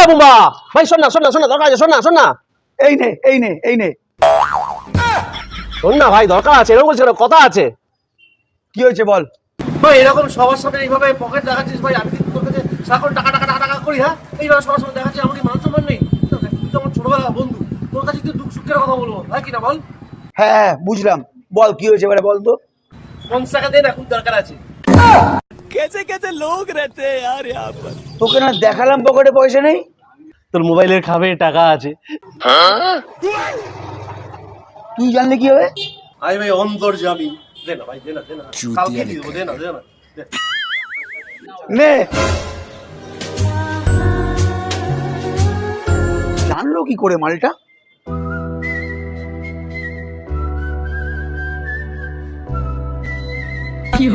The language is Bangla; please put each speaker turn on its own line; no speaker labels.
বুম্বা ভাই শোন না দরকার আছে, শোন না
এই নে
শোন না ভাই, দরকার আছে, এরকম বলছি কেন? কথা আছে।
কি হয়েছে বল।
ভাই এরকম সবার সামনে এইভাবে পকেট দেখাচ্ছিস ভাই, আমি কিন্তু তোর কাছে সারাক্ষণ টাকা করি, হ্যাঁ এইভাবে সবার সামনে দেখাচ্ছিস, আমাকে মান সম্মান নেই? তুই তো আমার ছোটবেলা বন্ধু, তোর কাছে তুই দুঃখ সুখের কথা বলবো, হ্যাঁ কিনা বল?
হ্যাঁ বুঝলাম, বল কি হয়েছে এবারে বল তো।
50 টাকা দে না, খুব দরকার আছে।
তোকে না দেখালাম পকেটে পয়সা নেই।
তোর মোবাইলের খাবে টাকা আছে।
তুই জানলে কি হবে?
আই ভাই অন্তর্যামী, দে না ভাই, দে না কালকে দিয়ে দেবো, দে না দে।
নে। জানলো কি করে মালটা?
কি